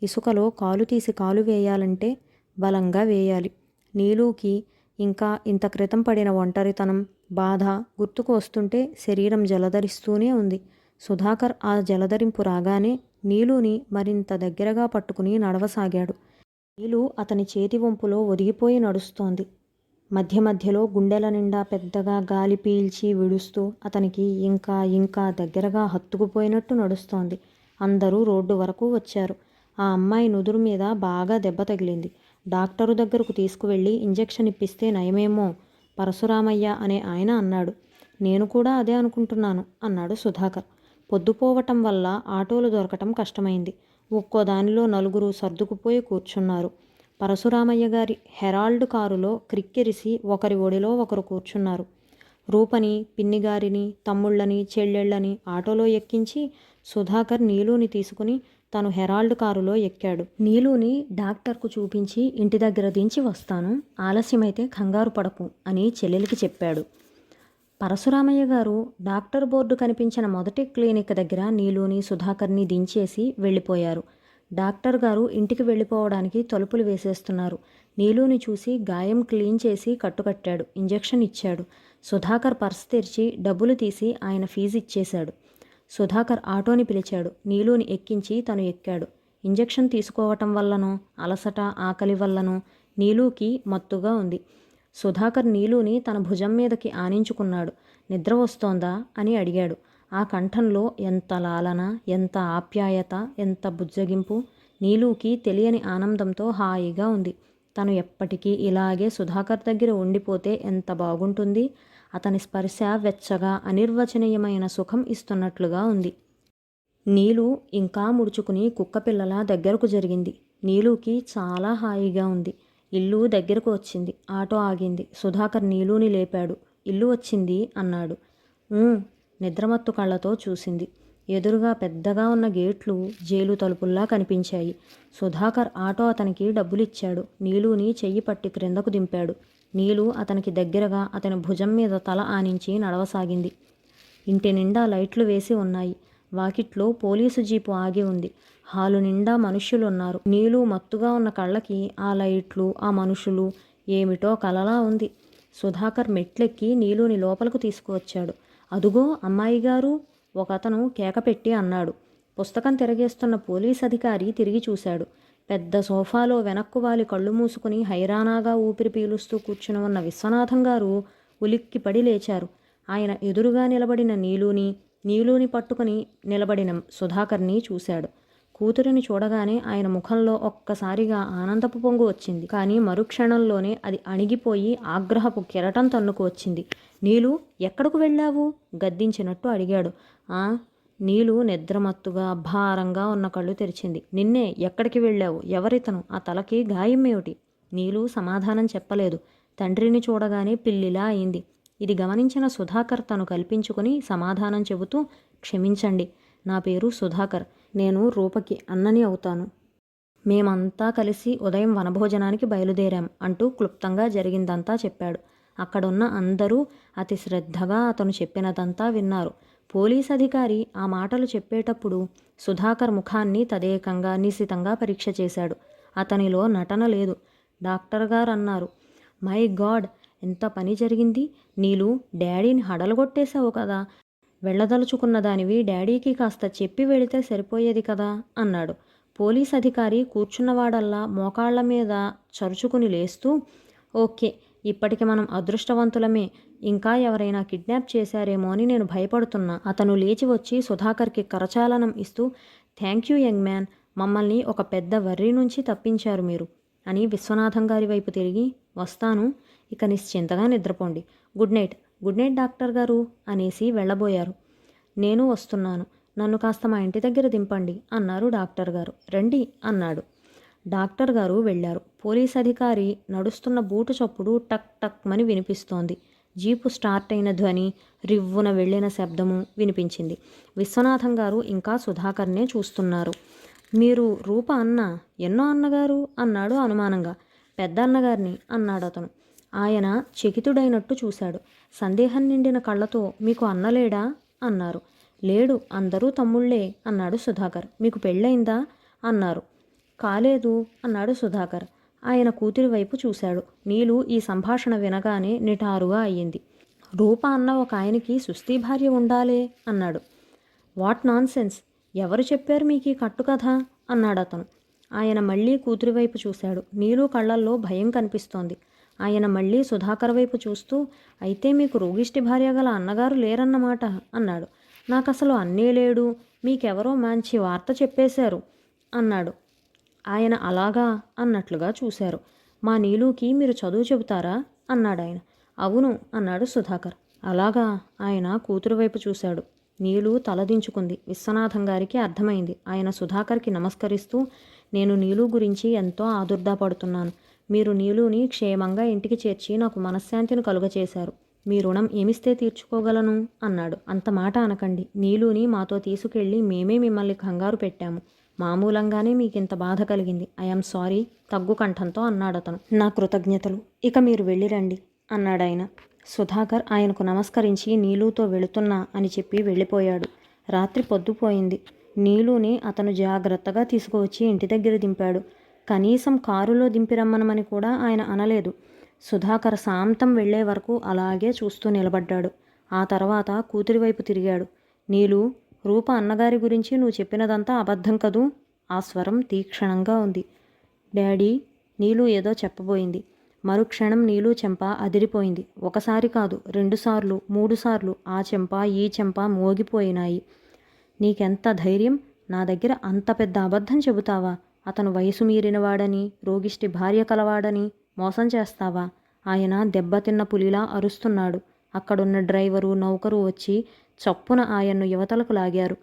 ఇసుకలో కాలు తీసి కాలు వేయాలంటే బలంగా వేయాలి. నీలుకి ఇంకా ఇంత క్రితం పడిన ఒంటరితనం, బాధ గుర్తుకు వస్తుంటే శరీరం జలధరిస్తూనే ఉంది. సుధాకర్ ఆ జలధరింపు రాగానే నీలుని మరింత దగ్గరగా పట్టుకుని నడవసాగాడు. నీలు అతని చేతి వంపులో ఒదిగిపోయి నడుస్తోంది. మధ్య మధ్యలో గుండెల నిండా పెద్దగా గాలి పీల్చి విడుస్తూ అతనికి ఇంకా ఇంకా దగ్గరగా హత్తుకుపోయినట్టు నడుస్తోంది. అందరూ రోడ్డు వరకు వచ్చారు. ఆ అమ్మాయి నుదురు మీద బాగా దెబ్బ తగిలింది. డాక్టరు దగ్గరకు తీసుకువెళ్ళి ఇంజెక్షన్ ఇప్పిస్తే నయమేమో పరశురామయ్య అనే ఆయన అన్నాడు. నేను కూడా అదే అనుకుంటున్నాను అన్నాడు సుధాకర్. పొద్దుపోవటం వల్ల ఆటోలు దొరకటం కష్టమైంది. ఒక్కో దానిలో నలుగురు సర్దుకుపోయి కూర్చున్నారు. పరశురామయ్య గారి హెరాల్డ్ కారులో క్రిక్కిరిసి ఒకరి ఒడిలో ఒకరు కూర్చున్నారు. రూపని, పిన్నిగారిని, తమ్ముళ్ళని, చెల్లెళ్ళని ఆటోలో ఎక్కించి సుధాకర్ నీలుని తీసుకుని తను హెరాల్డ్ కారులో ఎక్కాడు. నీలుని డాక్టర్కు చూపించి ఇంటి దగ్గర దించి వస్తాను, ఆలస్యమైతే కంగారు పడకు అని చెల్లెలికి చెప్పాడు. పరశురామయ్య గారు డాక్టర్ బోర్డు కనిపించిన మొదటి క్లినిక్ దగ్గర నీలుని, సుధాకర్ని దించేసి వెళ్ళిపోయారు. డాక్టర్ గారు ఇంటికి వెళ్ళిపోవడానికి తలుపులు వేసేస్తున్నారు. నీలుని చూసి గాయం క్లీన్ చేసి కట్టుకట్టాడు, ఇంజెక్షన్ ఇచ్చాడు. సుధాకర్ పర్స్ తెరిచి డబ్బులు తీసి ఆయన ఫీజు ఇచ్చేశాడు. సుధాకర్ ఆటోని పిలిచాడు. నీలుని ఎక్కించి తను ఎక్కాడు. ఇంజెక్షన్ తీసుకోవటం వల్లనో అలసట ఆకలి వల్లనో నీలుకి మత్తుగా ఉంది. సుధాకర్ నీలుని తన భుజం మీదకి ఆనించుకున్నాడు. నిద్ర వస్తోందా అని అడిగాడు. ఆ కంఠంలో ఎంత లాలన, ఎంత ఆప్యాయత, ఎంత బుజ్జగింపు. నీలుకి తెలియని ఆనందంతో హాయిగా ఉంది. తను ఎప్పటికీ ఇలాగే సుధాకర్ దగ్గర ఉండిపోతే ఎంత బాగుంటుంది. అతని స్పర్శ వెచ్చగా అనిర్వచనీయమైన సుఖం ఇస్తున్నట్లుగా ఉంది. నీలు ఇంకా ముడుచుకుని కుక్కపిల్లల దగ్గరకు జరిగింది. నీలుకి చాలా హాయిగా ఉంది. ఇల్లు దగ్గరకు వచ్చింది. ఆటో ఆగింది. సుధాకర్ నీలుని లేపాడు. ఇల్లు వచ్చింది అన్నాడు. నిద్రమత్తు కళ్ళతో చూసింది. ఎదురుగా పెద్దగా ఉన్న గేట్లు జైలు తలుపుల్లా కనిపించాయి. సుధాకర్ ఆటో అతనికి డబ్బులిచ్చాడు. నీలుని చెయ్యి పట్టి క్రిందకు దింపాడు. నీలు అతనికి దగ్గరగా అతని భుజం మీద తల ఆనించి నడవసాగింది. ఇంటి నిండా లైట్లు వేసి ఉన్నాయి. వాకిట్లో పోలీసు జీపు ఆగి ఉంది. హాలు నిండా మనుష్యులున్నారు. నీలు మత్తుగా ఉన్న కళ్ళకి ఆ లైట్లు, ఆ మనుషులు ఏమిటో కలలా ఉంది. సుధాకర్ మెట్లెక్కి నీలుని లోపలకు తీసుకువచ్చాడు. అదుగో అమ్మాయి గారు, ఒకతను కేకపెట్టి అన్నాడు. పుస్తకం తిరగేస్తున్న పోలీస్ అధికారి తిరిగి చూశాడు. పెద్ద సోఫాలో వెనక్కు వాలి కళ్ళు మూసుకుని హైరానాగా ఊపిరి పీలుస్తూ కూర్చుని ఉన్న విశ్వనాథం గారు ఉలిక్కిపడి లేచారు. ఆయన ఎదురుగా నిలబడిన నీలుని పట్టుకుని నిలబడిన సుధాకర్ని చూశాడు. కూతురిని చూడగానే ఆయన ముఖంలో ఒక్కసారిగా ఆనందపు పొంగు వచ్చింది. కానీ మరుక్షణంలోనే అది అణిగిపోయి ఆగ్రహపు కెరటం తన్నుకు వచ్చింది. నీలు, ఎక్కడకు వెళ్ళావు? గద్దించినట్టు అడిగాడు. నీలు నిద్రమత్తుగా భారంగా ఉన్న కళ్ళు తెరిచింది. నిన్నే, ఎక్కడికి వెళ్ళావు? ఎవరితను? ఆ తలకి గాయం ఏమిటి? నీలు సమాధానం చెప్పలేదు. తండ్రిని చూడగానే పిల్లిలా అయింది. ఇది గమనించిన సుధాకర్ తను కల్పించుకుని సమాధానం చెబుతూ, క్షమించండి, నా పేరు సుధాకర్. నేను రూపకి అన్నని అవుతాను. మేమంతా కలిసి ఉదయం వనభోజనానికి బయలుదేరాం అంటూ క్లుప్తంగా జరిగిందంతా చెప్పాడు. అక్కడున్న అందరూ అతి శ్రద్ధగా అతను చెప్పినదంతా విన్నారు. పోలీస్ అధికారి ఆ మాటలు చెప్పేటప్పుడు సుధాకర్ ముఖాన్ని తదేకంగా నిశితంగా పరీక్ష చేశాడు. అతనిలో నటన లేదు. డాక్టర్ గారు అన్నారు, మై గాడ్, ఎంత పని జరిగింది. నీలు, డాడీని హడలగొట్టేశావు కదా. వెళ్ళదలుచుకున్న దానివి డాడీకి కాస్త చెప్పి వెళితే సరిపోయేది కదా అన్నాడు. పోలీస్ అధికారి కూర్చున్నవాడల్లా మోకాళ్ల మీద చరుచుకుని లేస్తూ, ఓకే, ఇప్పటికి మనం అదృష్టవంతులమే. ఇంకా ఎవరైనా కిడ్నాప్ చేశారేమో అని నేను భయపడుతున్నా. అతను లేచి వచ్చి సుధాకర్కి కరచాలనం ఇస్తూ, థ్యాంక్ యూ యంగ్ మ్యాన్, మమ్మల్ని ఒక పెద్ద వర్రి నుంచి తప్పించారు మీరు అని విశ్వనాథం గారి వైపు తిరిగి, వస్తాను, ఇక నిశ్చింతగా నిద్రపోండి. Good night. Good night doctor గారు అనేసి వెళ్ళబోయారు. నేను వస్తున్నాను, నన్ను కాస్త మా ఇంటి దగ్గర దింపండి అన్నారు డాక్టర్ గారు. రండి అన్నాడు. డాక్టర్ గారు వెళ్ళారు. పోలీస్ అధికారి నడుస్తున్న బూటు చప్పుడు టక్ టక్ మని వినిపిస్తోంది. జీపు స్టార్ట్ అయిన ధ్వని, రివ్వున వెళ్ళిన శబ్దము వినిపించింది. విశ్వనాథం గారు ఇంకా సుధాకర్నే చూస్తున్నారు. మీరు రూప అన్న? ఎన్నో అన్నగారు అన్నాడు అనుమానంగా. పెద్ద అన్నగారిని అన్నాడు అతను. ఆయన చకితుడైనట్టు చూశాడు. సందేహం నిండిన కళ్ళతో, మీకు అన్నలేడా అన్నారు. లేడు, అందరూ తమ్ముళ్లే అన్నాడు సుధాకర్. మీకు పెళ్ళయిందా అన్నారు. కాలేదు అన్నాడు సుధాకర్. ఆయన కూతురి వైపు చూశాడు. నీలు ఈ సంభాషణ వినగానే నిటారుగా అయ్యింది. రూప అన్న ఒక ఆయనకి సుస్థి భార్య ఉండాలే అన్నాడు. వాట్ నాన్ సెన్స్, ఎవరు చెప్పారు మీకు ఈ కట్టుకథ అన్నాడతను. ఆయన మళ్ళీ కూతురి వైపు చూశాడు. నీలు కళ్ళల్లో భయం కనిపిస్తోంది. ఆయన మళ్ళీ సుధాకర్ వైపు చూస్తూ, అయితే మీకు రోగిష్టి భార్య గల అన్నగారు లేరన్నమాట అన్నాడు. నాకసలు అన్నీ లేడు, మీకెవరో మంచి వార్త చెప్పేశారు అన్నాడు. ఆయన అలాగా అన్నట్లుగా చూశారు. మా నీలుకి మీరు చదువు చెబుతారా అన్నాడాయన. అవును అన్నాడు సుధాకర్. అలాగా ఆయన కూతురు వైపు చూశాడు. నీలు తలదించుకుంది. విశ్వనాథం గారికి అర్థమైంది. ఆయన సుధాకర్కి నమస్కరిస్తూ, నేను నీలు గురించి ఎంతో ఆదుర్దాపడుతున్నాను. మీరు నీలుని క్షేమంగా ఇంటికి చేర్చి నాకు మనశ్శాంతిని కలుగచేశారు. మీ రుణం ఏమిస్తే తీర్చుకోగలను అన్నాడు. అంత మాట అనకండి. నీలుని మాతో తీసుకెళ్ళి మేమే మిమ్మల్ని కంగారు పెట్టాము. మామూలంగానే మీకింత బాధ కలిగింది. ఐఎమ్ సారీ తగ్గు కంఠంతో అన్నాడతను. నా కృతజ్ఞతలు. ఇక మీరు వెళ్ళిరండి అన్నాడాయన. సుధాకర్ ఆయనకు నమస్కరించి నీలుతో వెళుతున్నా అని చెప్పి వెళ్ళిపోయాడు. రాత్రి పొద్దుపోయింది. నీలుని అతను జాగ్రత్తగా తీసుకువచ్చి ఇంటి దగ్గర దింపాడు. కనీసం కారులో దింపిరమ్మనమని కూడా ఆయన అనలేదు. సుధాకర్ శాంతం వెళ్లే వరకు అలాగే చూస్తూ నిలబడ్డాడు. ఆ తర్వాత కూతురి వైపు తిరిగాడు. నీలు, రూప అన్నగారి గురించి నువ్వు చెప్పినదంతా అబద్ధం కదూ? ఆ స్వరం తీక్షణంగా ఉంది. డాడీ, నీలు ఏదో చెప్పబోయింది. మరుక్షణం నీలు చెంప అదిరిపోయింది. ఒకసారి కాదు, 2 సార్లు 3 సార్లు ఆ చెంప ఈ చెంప మోగిపోయినాయి. నీకెంత ధైర్యం? నా దగ్గర అంత పెద్ద అబద్ధం చెబుతావా? అతను వయసు మీరినవాడని, రోగిష్టి భార్య కలవాడని మోసం చేస్తావా? ఆయన దెబ్బతిన్న పులిలా అరుస్తున్నాడు. అక్కడున్న డ్రైవరు నౌకరు వచ్చి చప్పున ఆయన్ను యువతలకు లాగారు.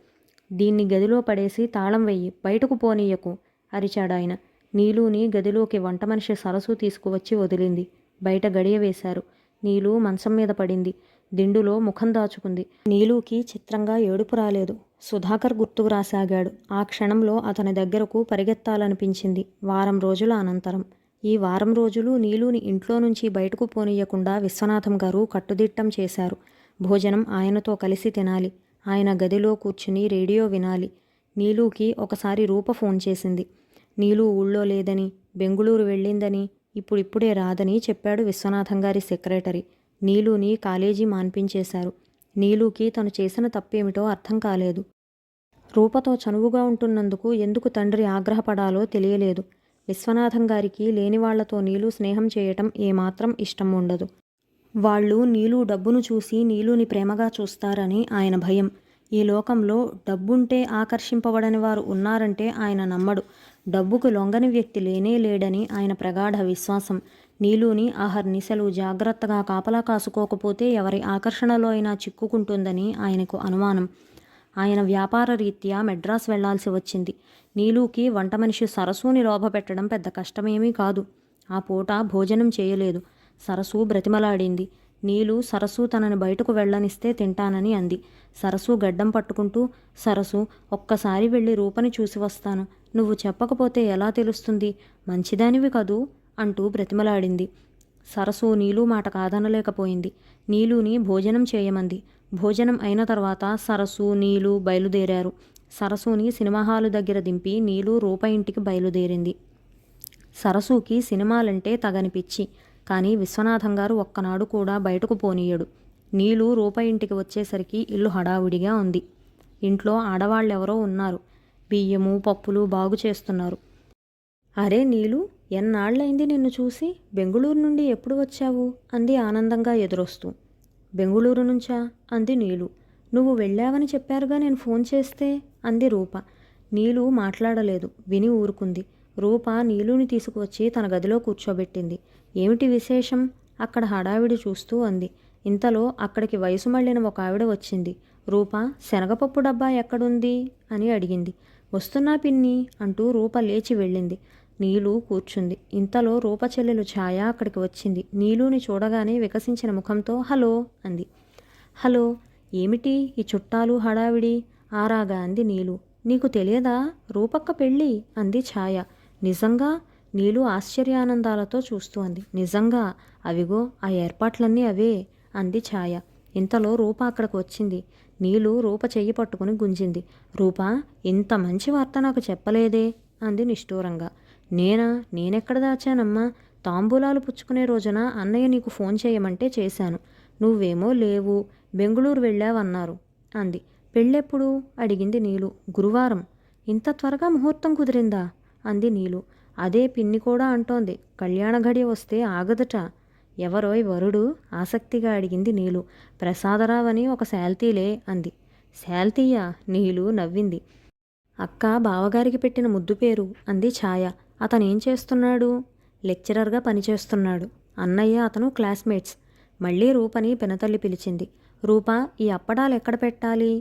దీన్ని గదిలో పడేసి తాళం వెయ్యి, బయటకు పోనీయకు అరిచాడాయన. నీలుని గదిలోకి వంట మనిషి సరస్సు తీసుకువచ్చి వదిలింది. బయట గడియ వేశారు. నీలు మంచం మీద పడింది. దిండులో ముఖం దాచుకుంది. నీలుకి చిత్రంగా ఏడుపు రాలేదు. సుధాకర్ గుర్తుకు రాసాగాడు. ఆ క్షణంలో అతని దగ్గరకు పరిగెత్తాలనిపించింది. వారం రోజుల అనంతరం. ఈ వారం రోజులు నీలుని ఇంట్లో నుంచి బయటకు పోనీయకుండా విశ్వనాథం గారు కట్టుదిట్టం చేశారు. భోజనం ఆయనతో కలిసి తినాలి. ఆయన గదిలో కూర్చుని రేడియో వినాలి. నీలుకి ఒకసారి రూప ఫోన్ చేసింది. నీలు ఊళ్ళో లేదని, బెంగుళూరు వెళ్ళిందని, ఇప్పుడిప్పుడే రాదని చెప్పాడు విశ్వనాథం గారి సెక్రటరీ. నీలుని కాలేజీ మాన్పించేశారు. నీలుకి తను చేసిన తప్పేమిటో అర్థం కాలేదు. రూపతో చనువుగా ఉంటున్నందుకు ఎందుకు తండ్రి ఆగ్రహపడాలో తెలియలేదు. విశ్వనాథం గారికి లేనివాళ్లతో నీలు స్నేహం చేయటం ఏమాత్రం ఇష్టం ఉండదు. వాళ్ళు నీలు డబ్బును చూసి నీలుని ప్రేమగా చూస్తారని ఆయన భయం. ఈ లోకంలో డబ్బుంటే ఆకర్షింపబడని వారు ఉన్నారంటే ఆయన నమ్మడు. డబ్బుకు లొంగని వ్యక్తి లేనే లేడని ఆయన ప్రగాఢ విశ్వాసం. నీలుని ఆహర్నిశలు జాగ్రత్తగా కాపలా కాసుకోకపోతే ఎవరి ఆకర్షణలో అయినా చిక్కుకుంటుందని ఆయనకు అనుమానం. ఆయన వ్యాపార రీత్యా మెడ్రాస్ వెళ్లాల్సి వచ్చింది. నీలుకి వంట మనిషి సరస్సుని లోభపెట్టడం పెద్ద కష్టమేమీ కాదు. ఆ పూట భోజనం చేయలేదు. సరస్సు బ్రతిమలాడింది. నీలు సరస్సు తనని బయటకు వెళ్ళనిస్తే తింటానని అంది. సరస్సు గడ్డం పట్టుకుంటూ, సరస్సు, ఒక్కసారి వెళ్ళి రూపని చూసి వస్తాను. నువ్వు చెప్పకపోతే ఎలా తెలుస్తుంది? మంచిదానివి కదూ అంటూ బ్రతిమలాడింది. సరస్సు నీలు మాట కాదనలేకపోయింది. నీలుని భోజనం చేయమంది. భోజనం అయిన తర్వాత సరస్సు నీలు బయలుదేరారు. సరస్సుని సినిమా హాలు దగ్గర దింపి నీలు రూప ఇంటికి బయలుదేరింది. సరస్సుకి సినిమాలంటే తగని పిచ్చి. కానీ విశ్వనాథం గారు ఒక్కనాడు కూడా బయటకు పోనీయడు. నీలు రూప ఇంటికి వచ్చేసరికి ఇల్లు హడావుడిగా ఉంది. ఇంట్లో ఆడవాళ్ళెవరో ఉన్నారు. బియ్యము పప్పులు బాగు చేస్తున్నారు. అరే నీలు, ఎన్నాళ్ళైంది నిన్ను చూసి? బెంగుళూరు నుండి ఎప్పుడు వచ్చావు అంది ఆనందంగా ఎదురొస్తూ. బెంగుళూరు నుంచా అంది నీలు. నువ్వు వెళ్ళావని చెప్పారుగా నేను ఫోన్ చేస్తే అంది రూప. నీలు మాట్లాడలేదు. విని ఊరుకుంది. రూప నీలుని తీసుకువచ్చి తన గదిలో కూర్చోబెట్టింది. ఏమిటి విశేషం అక్కడ హడావిడి చూస్తూ అంది. ఇంతలో అక్కడికి వయసు మళ్ళిన ఒక ఆవిడ వచ్చింది. రూప, శనగపప్పు డబ్బా ఎక్కడుంది అని అడిగింది. వస్తున్నా పిన్ని అంటూ రూప లేచి వెళ్ళింది. నీలు కూర్చుంది. ఇంతలో రూప చెల్లెలు ఛాయ అక్కడికి వచ్చింది. నీలుని చూడగానే వికసించిన ముఖంతో హలో అంది. హలో, ఏమిటి ఈ చుట్టాలు హడావిడి ఆరాగా అంది నీలు. నీకు తెలియదా? రూపక్క పెళ్ళి అంది ఛాయ. నిజంగా? నీలు ఆశ్చర్యానందాలతో చూస్తూ అంది. నిజంగా? అవిగో ఆ ఏర్పాట్లన్నీ అవే అంది ఛాయ. ఇంతలో రూప అక్కడికి వచ్చింది. నీలు రూప చెయ్యి పట్టుకుని గుంజింది. రూప, ఇంత మంచి వార్త నాకు చెప్పలేదే అంది నిష్ఠూరంగా. నేనెక్కడ దాచానమ్మా? తాంబూలాలు పుచ్చుకునే రోజున అన్నయ్య నీకు ఫోన్ చేయమంటే చేశాను. నువ్వేమో లేవు, బెంగుళూరు వెళ్ళావన్నారు అంది. పెళ్ళెప్పుడు అడిగింది నీలు. గురువారం. ఇంత త్వరగా ముహూర్తం కుదిరిందా అంది నీలు. అదే పిన్ని కూడా అంటోంది. కళ్యాణ గడియ వస్తే ఆగదట. ఎవరోయ్ వరుడు ఆసక్తిగా అడిగింది నీలు. ప్రసాదరావని ఒక శాల్తీలే అంది. శాల్తీయా? నీలు నవ్వింది. అక్క బావగారికి పెట్టిన ముద్దు పేరు అంది ఛాయ. అతనేం చేస్తున్నాడు? లెక్చరర్గా పనిచేస్తున్నాడు. అన్నయ్య అతను క్లాస్మేట్స్. మళ్ళీ రూపని పినతల్లి పిలిచింది. రూప, ఈ అప్పడాలు ఎక్కడ పెట్టాలి?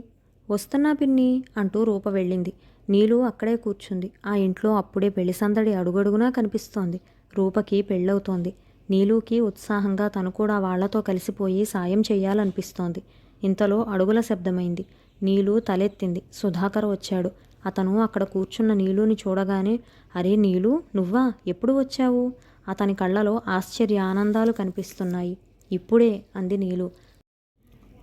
వస్తున్నా పిన్ని అంటూ రూప వెళ్ళింది. నీలు అక్కడే కూర్చుంది. ఆ ఇంట్లో అప్పుడే పెళ్లి సందడి అడుగడుగునా కనిపిస్తోంది. రూపకి పెళ్ళవుతోంది. నీలుకి ఉత్సాహంగా తను కూడా వాళ్లతో కలిసిపోయి సాయం చెయ్యాలనిపిస్తోంది. ఇంతలో అడుగుల శబ్దమైంది. నీలు తలెత్తింది. సుధాకర్ వచ్చాడు. అతను అక్కడ కూర్చున్న నీలుని చూడగానే, అరే నీలు, నువ్వా? ఎప్పుడు వచ్చావు? అతని కళ్ళలో ఆశ్చర్య ఆనందాలు కనిపిస్తున్నాయి. ఇప్పుడే అంది నీలు.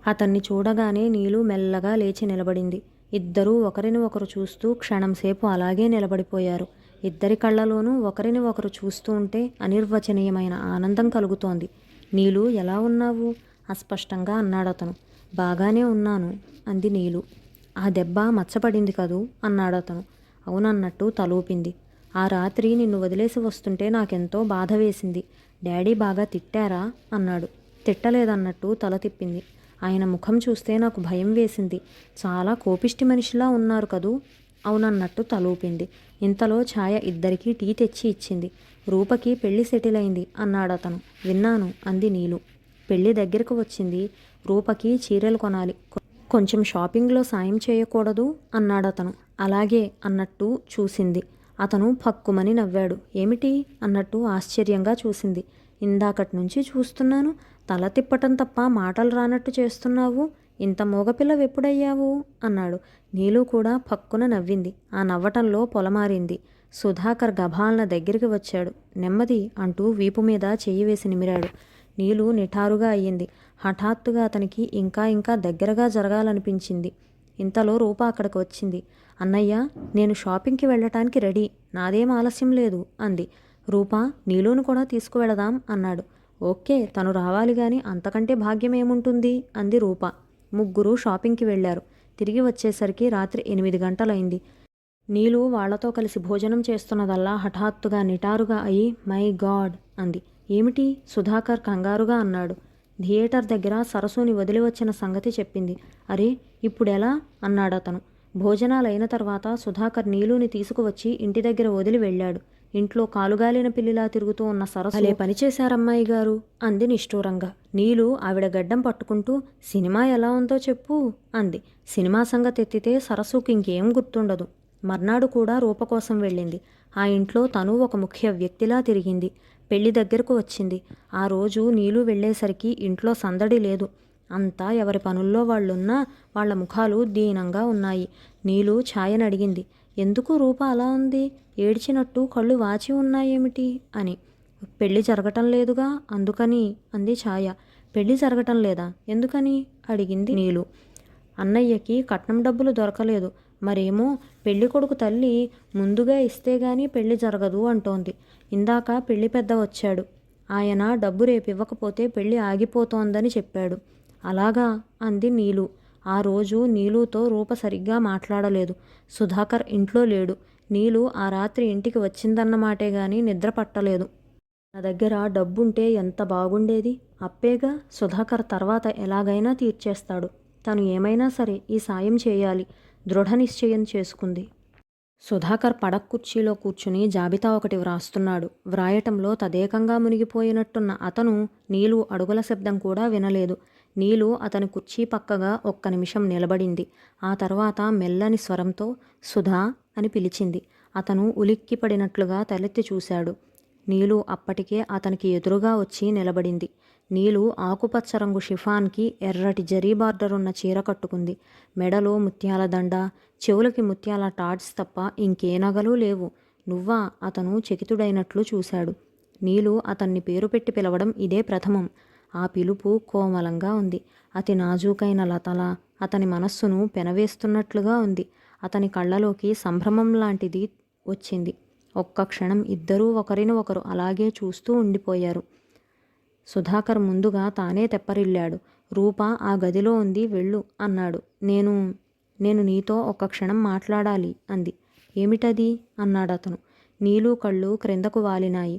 అతన్ని చూడగానే నీలు మెల్లగా లేచి నిలబడింది. ఇద్దరూ ఒకరిని ఒకరు చూస్తూ క్షణంసేపు అలాగే నిలబడిపోయారు. ఇద్దరి కళ్ళలోనూ ఒకరిని ఒకరు చూస్తూ ఉంటే అనిర్వచనీయమైన ఆనందం కలుగుతోంది. నీలు, ఎలా ఉన్నావు? అస్పష్టంగా అన్నాడతను. బాగానే ఉన్నాను అంది నీలు. ఆ దెబ్బ మచ్చపడింది కదూ అన్నాడతను. అవునన్నట్టు తలూపింది. ఆ రాత్రి నిన్ను వదిలేసి వస్తుంటే నాకెంతో బాధ వేసింది. డాడీ బాగా తిట్టారా అన్నాడు. తిట్టలేదన్నట్టు తల తిప్పింది. ఆయన ముఖం చూస్తే నాకు భయం వేసింది. చాలా కోపిష్టి మనిషిలా ఉన్నారు కదూ. అవునన్నట్టు తలూపింది. ఇంతలో ఛాయ ఇద్దరికీ టీ తెచ్చి ఇచ్చింది. రూపకి పెళ్లి సెటిల్ అయింది అన్నాడతను. విన్నాను అంది నీలు. పెళ్లి దగ్గరకు వచ్చింది. రూపకి చీరలు కొనాలి. కొంచెం షాపింగ్లో సాయం చేయకూడదు అన్నాడతను. అలాగే అన్నట్టు చూసింది. అతను ఫక్కుమని నవ్వాడు. ఏమిటి అన్నట్టు ఆశ్చర్యంగా చూసింది. ఇందాకటి నుంచి చూస్తున్నాను. తల తిప్పటం తప్ప మాటలు రానట్టు చేస్తున్నావు. ఇంత మోగపిల్లవెప్పుడయ్యావు అన్నాడు. నీలు కూడా ఫక్కున నవ్వింది. ఆ నవ్వటంలో పొలమారింది. సుధాకర్ గభాలన దగ్గరికి వచ్చాడు. నెమ్మది అంటూ వీపు మీద చెయ్యి వేసి నిమిరాడు. నీలు నిఠారుగా అయ్యింది. హఠాత్తుగా అతనికి ఇంకా ఇంకా దగ్గరగా జరగాలనిపించింది. ఇంతలో రూప అక్కడికి వచ్చింది. అన్నయ్య, నేను షాపింగ్కి వెళ్ళటానికి రెడీ. నాదేం ఆలస్యం లేదు అంది. రూప, నీలును కూడా తీసుకువెళదాం అన్నాడు. ఓకే, తను రావాలి గాని అంతకంటే భాగ్యం ఏముంటుంది అంది రూప. ముగ్గురు షాపింగ్కి వెళ్లారు. తిరిగి వచ్చేసరికి రాత్రి 8 గంటలైంది. నీలు వాళ్లతో కలిసి భోజనం చేస్తున్నదల్లా హఠాత్తుగా నిటారుగా అయి మై గాడ్ అంది. ఏమిటి? సుధాకర్ కంగారుగా అన్నాడు. థియేటర్ దగ్గర సరస్సుని వదిలి వచ్చిన సంగతి చెప్పింది. అరే, ఇప్పుడెలా అన్నాడతను. భోజనాలైన తర్వాత సుధాకర్ నీలుని తీసుకువచ్చి ఇంటి దగ్గర వదిలి వెళ్ళాడు. ఇంట్లో కాలుగాలిన పిల్లిలా తిరుగుతూ ఉన్న సరస్సు, అలే పనిచేశారమ్మాయి గారు అంది నిష్ఠూరంగా. నీలు ఆవిడ గడ్డం పట్టుకుంటూ, సినిమా ఎలా ఉందో చెప్పు అంది. సినిమా సంగతి ఎత్తితే సరస్సుకి ఇంకేం గుర్తుండదు. మర్నాడు కూడా రూప కోసం వెళ్ళింది. ఆ ఇంట్లో తను ఒక ముఖ్య వ్యక్తిలా తిరిగింది. పెళ్లి దగ్గరకు వచ్చింది. ఆ రోజు నీలు వెళ్ళేసరికి ఇంట్లో సందడి లేదు. అంతా ఎవరి పనుల్లో వాళ్ళున్నా వాళ్ల ముఖాలు దీనంగా ఉన్నాయి. నీలు ఛాయని అడిగింది. ఎందుకు రూప అలా ఉంది? ఏడ్చినట్టు కళ్ళు వాచి ఉన్నాయేమిటి అని. పెళ్లి జరగటం లేదుగా అందుకని అంది ఛాయ. పెళ్లి జరగటం లేదా? ఎందుకని అడిగింది నీలు. అన్నయ్యకి కట్నం డబ్బులు దొరకలేదు. మరేమో పెళ్ళికొడుకు తల్లి ముందుగా ఇస్తే గాని పెళ్లి జరగదు అంటోంది. ఇందాక పెళ్లి పెద్ద వచ్చాడు. ఆయన డబ్బు రేపివ్వకపోతే పెళ్లి ఆగిపోతోందని చెప్పాడు. అలాగా అంది నీలు. ఆ రోజు నీలుతో రూప సరిగ్గా మాట్లాడలేదు. సుధాకర్ ఇంట్లో లేడు. నీలు ఆ రాత్రి ఇంటికి వచ్చిందన్నమాటే గాని నిద్ర పట్టలేదు. నా దగ్గర డబ్బుంటే ఎంత బాగుండేది. అప్పేగా. సుధాకర్ తర్వాత ఎలాగైనా తీర్చేస్తాడు. తను ఏమైనా సరే ఈ సాయం చేయాలి. దృఢ నిశ్చయం చేసుకుంది. సుధాకర్ పడక్కుర్చీలో కూర్చుని జాబితా ఒకటి వ్రాస్తున్నాడు. వ్రాయటంలో తదేకంగా మునిగిపోయినట్టున్న అతను నీలు అడుగుల శబ్దం కూడా వినలేదు. నీలు అతని కుర్చీ పక్కగా ఒక్క నిమిషం నిలబడింది. ఆ తర్వాత మెల్లని స్వరంతో సుధా అని పిలిచింది. అతను ఉలిక్కిపడినట్లుగా తలెత్తి చూశాడు. నీలు అప్పటికే అతనికి ఎదురుగా వచ్చి నిలబడింది. నీలు ఆకుపచ్చ రంగు షిఫాన్కి ఎర్రటి జరీ బార్డర్ ఉన్న చీర కట్టుకుంది. మెడలో ముత్యాల దండ, చెవులకి ముత్యాల టాడ్స్ తప్ప ఇంకే నగలు లేవు. నువ్వా? అతను చకితుడైనట్లు చూశాడు. నీలు అతన్ని పేరు పెట్టి పిలవడం ఇదే ప్రథమం. ఆ పిలుపు కోమలంగా ఉంది. అతి నాజూకైన లతల అతని మనస్సును పెనవేస్తున్నట్లుగా ఉంది. అతని కళ్ళలోకి సంభ్రమం లాంటిది వచ్చింది. ఒక్క క్షణం ఇద్దరూ ఒకరిని ఒకరు అలాగే చూస్తూ ఉండిపోయారు. సుధాకర్ ముందుగా తానే తెప్పరిల్లాడు. రూప ఆ గదిలో ఉంది, వెళ్ళు అన్నాడు. నేను నేను నీతో ఒక్క క్షణం మాట్లాడాలి అంది. ఏమిటది అన్నాడతను. నీలు కళ్ళు క్రిందకు వాలినాయి.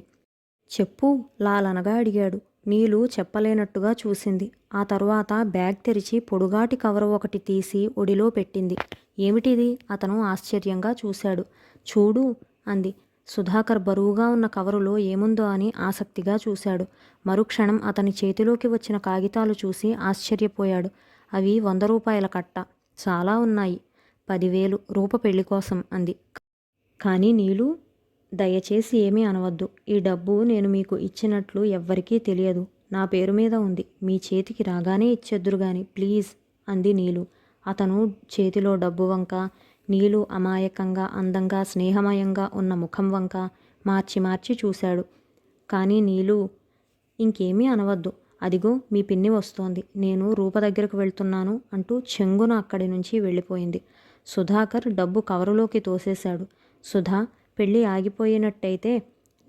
చెప్పు లాలనగా అడిగాడు. నీలు చెప్పలేనట్టుగా చూసింది. ఆ తరువాత బ్యాగ్ తెరిచి పొడుగాటి కవరు ఒకటి తీసి ఒడిలో పెట్టింది. ఏమిటిది అతను ఆశ్చర్యంగా చూశాడు. చూడు అంది. సుధాకర్ బరువుగా ఉన్న కవరులో ఏముందో అని ఆసక్తిగా చూశాడు. మరుక్షణం అతని చేతిలోకి వచ్చిన కాగితాలు చూసి ఆశ్చర్యపోయాడు. అవి 100 రూపాయల కట్ట. చాలా ఉన్నాయి. 10,000 రూప పెళ్లి కోసం అంది. కానీ నీలు, దయచేసి ఏమీ అనవద్దు. ఈ డబ్బు నేను మీకు ఇచ్చినట్లు ఎవ్వరికీ తెలియదు. నా పేరు మీద ఉంది. మీ చేతికి రాగానే ఇచ్చేద్దురుగాని ప్లీజ్ అంది నీలు. అతను చేతిలో డబ్బు వంక, నీలు అమాయకంగా, అందంగా, స్నేహమయంగా ఉన్న ముఖం వంక మార్చి మార్చి చూశాడు. కానీ నీలు, ఇంకేమీ అనవద్దు. అదిగో మీ పిన్ని వస్తోంది. నేను రూప దగ్గరకు వెళ్తున్నాను అంటూ చెంగున అక్కడి నుంచి వెళ్ళిపోయింది. సుధాకర్ డబ్బు కవరులోకి తోసేశాడు. సుధా, పెళ్ళి ఆగిపోయినట్టయితే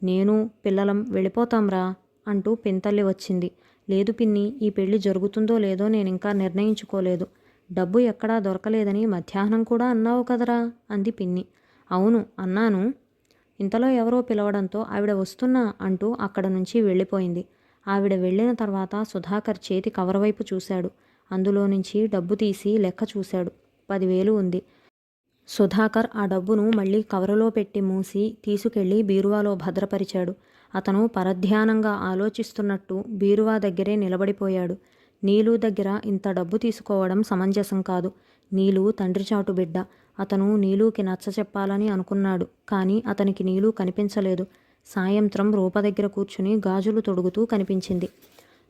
నేను పిల్లలం వెళ్ళిపోతాంరా అంటూ పింతల్లి వచ్చింది. లేదు పిన్ని, ఈ పెళ్లి జరుగుతుందో లేదో నేనింకా నిర్ణయించుకోలేదు. డబ్బు ఎక్కడా దొరకలేదని మధ్యాహ్నం కూడా అన్నావు కదరా అంది పిన్ని. అవును అన్నాను. ఇంతలో ఎవరో పిలవడంతో ఆవిడ వస్తున్నా అంటూ అక్కడ నుంచి వెళ్ళిపోయింది. ఆవిడ వెళ్ళిన తర్వాత సుధాకర్ చేతి కవర్ వైపు చూశాడు. అందులో నుంచి డబ్బు తీసి లెక్క చూశాడు. 10,000 ఉంది. సుధాకర్ ఆ డబ్బును మళ్ళీ కవరులో పెట్టి మూసి తీసుకెళ్లి బీరువాలో భద్రపరిచాడు. అతను పరధ్యానంగా ఆలోచిస్తున్నట్టు బీరువా దగ్గరే నిలబడిపోయాడు. నీలు దగ్గర ఇంత డబ్బు తీసుకోవడం సమంజసం కాదు. నీలు తండ్రి చాటు బిడ్డ. అతను నీలుకి నచ్చ చెప్పాలని అనుకున్నాడు. కానీ అతనికి నీలు కనిపించలేదు. సాయంత్రం రూప దగ్గర కూర్చుని గాజులు తొడుగుతూ కనిపించింది.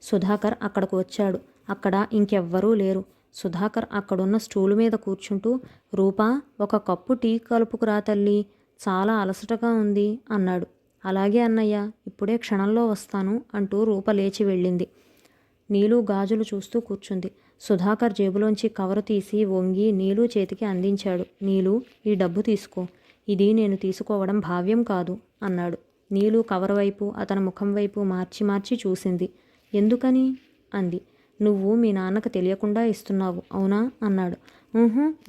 సుధాకర్ అక్కడకు వచ్చాడు. అక్కడ ఇంకెవ్వరూ లేరు. సుధాకర్ అక్కడున్న స్టూలు మీద కూర్చుంటూ, రూపా, ఒక కప్పు టీ కలుపుకురా తల్లి, చాలా అలసటగా ఉంది అన్నాడు. అలాగే అన్నయ్య, ఇప్పుడే క్షణంలో వస్తాను అంటూ రూప లేచి వెళ్ళింది. నీలు గాజులు చూస్తూ కూర్చుంది. సుధాకర్ జేబులోంచి కవరు తీసి వంగి నీలు చేతికి అందించాడు. నీలు, ఈ డబ్బు తీసుకో. ఇది నేను తీసుకోవడం భావ్యం కాదు అన్నాడు. నీలు కవరు వైపు అతని ముఖం వైపు మార్చి మార్చి చూసింది. ఎందుకని అంది. నువ్వు మీ నాన్నకు తెలియకుండా ఇస్తున్నావు అవునా అన్నాడు.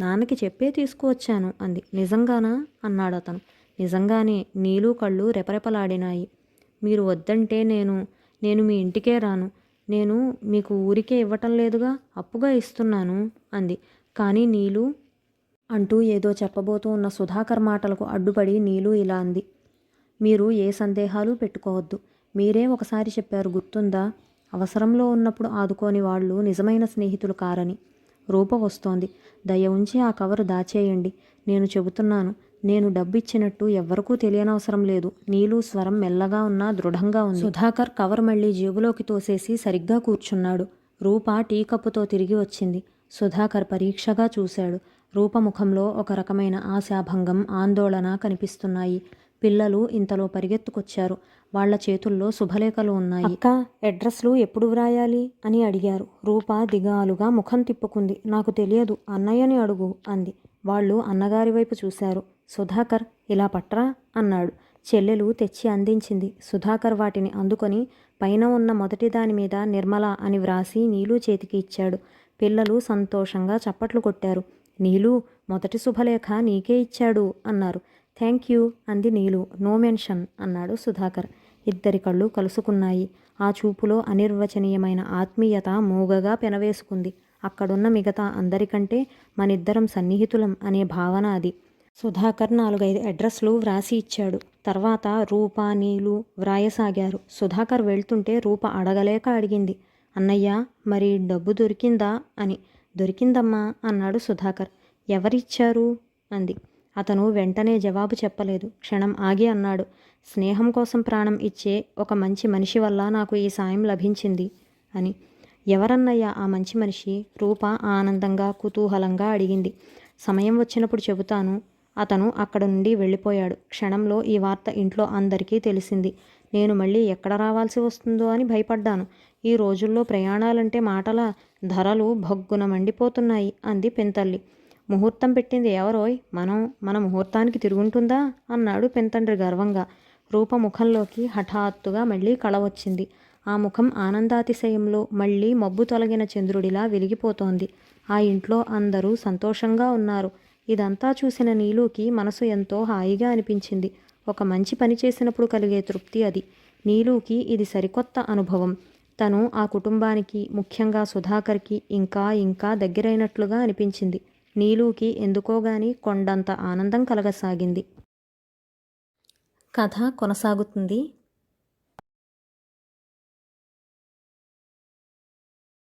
నాన్నకి చెప్పే తీసుకువచ్చాను అంది. నిజంగానా అన్నాడు అతను. నిజంగానే. నీలు కళ్ళు రెపరెపలాడినాయి. మీరు వద్దంటే నేను మీ ఇంటికే రాను. నేను మీకు ఊరికే ఇవ్వటం లేదుగా, అప్పుగా ఇస్తున్నాను అంది. కానీ నీలు అంటూ ఏదో చెప్పబోతూ ఉన్న సుధాకర్ మాటలకు అడ్డుపడి నీలు ఇలా అంది. మీరు ఏ సందేహాలు పెట్టుకోవద్దు. మీరే ఒకసారి చెప్పారు గుర్తుందా, అవసరంలో ఉన్నప్పుడు ఆదుకోని వాళ్ళు నిజమైన స్నేహితులు కారని. రూప వస్తోంది. దయ ఉంచి ఆ కవరు దాచేయండి. నేను చెబుతున్నాను. నేను డబ్బిచ్చినట్టు ఎవ్వరికూ తెలియనవసరం లేదు. నీలు స్వరం మెల్లగా ఉన్నా దృఢంగా ఉంది. సుధాకర్ కవర్ మళ్ళీ జేబులోకి తోసేసి సరిగ్గా కూర్చున్నాడు. రూప టీ కప్పుతో తిరిగి వచ్చింది. సుధాకర్ పరీక్షగా చూశాడు. రూప ముఖంలో ఒక రకమైన ఆశాభంగం, ఆందోళన కనిపిస్తున్నాయి. పిల్లలు ఇంతలో పరిగెత్తుకొచ్చారు. వాళ్ల చేతుల్లో శుభలేఖలు ఉన్నాయి. అక్క, అడ్రస్లు ఎప్పుడు వ్రాయాలి అని అడిగారు. రూప దిగాలుగా ముఖం తిప్పుకుంది. నాకు తెలియదు, అన్నయ్యని అడుగు అంది. వాళ్ళు అన్నగారి వైపు చూశారు. సుధాకర్, ఇలా పట్రా అన్నాడు. చెల్లెలు తెచ్చి అందించింది. సుధాకర్ వాటిని అందుకొని పైన ఉన్న మొదటి దాని మీద నిర్మల అని వ్రాసి నీలు చేతికి ఇచ్చాడు. పిల్లలు సంతోషంగా చప్పట్లు కొట్టారు. నీలు, మొదటి శుభలేఖ నీకే ఇచ్చాడు అన్నారు. థ్యాంక్ యూ అంది నీలు. నో మెన్షన్ అన్నాడు సుధాకర్. ఇద్దరి కళ్ళు కలుసుకున్నాయి. ఆ చూపులో అనిర్వచనీయమైన ఆత్మీయత మూగగా పెనవేసుకుంది. అక్కడున్న మిగతా అందరికంటే మనిద్దరం సన్నిహితులం అనే భావన అది. సుధాకర్ 4-5 అడ్రస్లు వ్రాసి ఇచ్చాడు. తర్వాత రూప, నీలు వ్రాయసాగారు. సుధాకర్ వెళ్తుంటే రూప అడగలేక అడిగింది, అన్నయ్య, మరి డబ్బు దొరికిందా అని. దొరికిందమ్మా అన్నాడు సుధాకర్. ఎవరిచ్చారు అంది. అతను వెంటనే జవాబు చెప్పలేదు. క్షణం ఆగి అన్నాడు, స్నేహం కోసం ప్రాణం ఇచ్చే ఒక మంచి మనిషి వల్ల నాకు ఈ సాయం లభించింది అని. ఎవరన్నయ్యా ఆ మంచి మనిషి? రూప ఆనందంగా, కుతూహలంగా అడిగింది. సమయం వచ్చినప్పుడు చెబుతాను. అతను అక్కడ నుండి వెళ్ళిపోయాడు. క్షణంలో ఈ వార్త ఇంట్లో అందరికీ తెలిసింది. నేను మళ్ళీ ఎక్కడ రావాల్సి వస్తుందో అని భయపడ్డాను. ఈ రోజుల్లో ప్రయాణాలంటే మాటల, ధరలు భగ్గున మండిపోతున్నాయి అంది పెంతల్లి. ముహూర్తం పెట్టింది ఎవరోయ్? మన ముహూర్తానికి తిరుగుంటుందా అన్నాడు పెంతండ్రి గర్వంగా. రూప ముఖంలోకి హఠాత్తుగా మళ్ళీ కళ వచ్చింది. ఆ ముఖం ఆనందాతిశయంలో మళ్ళీ మబ్బు తొలగిన చంద్రుడిలా వెలిగిపోతోంది. ఆ ఇంట్లో అందరూ సంతోషంగా ఉన్నారు. ఇదంతా చూసిన నీలుకి మనసు ఎంతో హాయిగా అనిపించింది. ఒక మంచి పని చేసినప్పుడు కలిగే తృప్తి అది. నీలుకి ఇది సరికొత్త అనుభవం. తను ఆ కుటుంబానికి, ముఖ్యంగా సుధాకర్కి ఇంకా ఇంకా దగ్గరైనట్లుగా అనిపించింది. నీలుకి ఎందుకోగాని కొండంత ఆనందం కలగసాగింది. కథ కొనసాగుతుంది.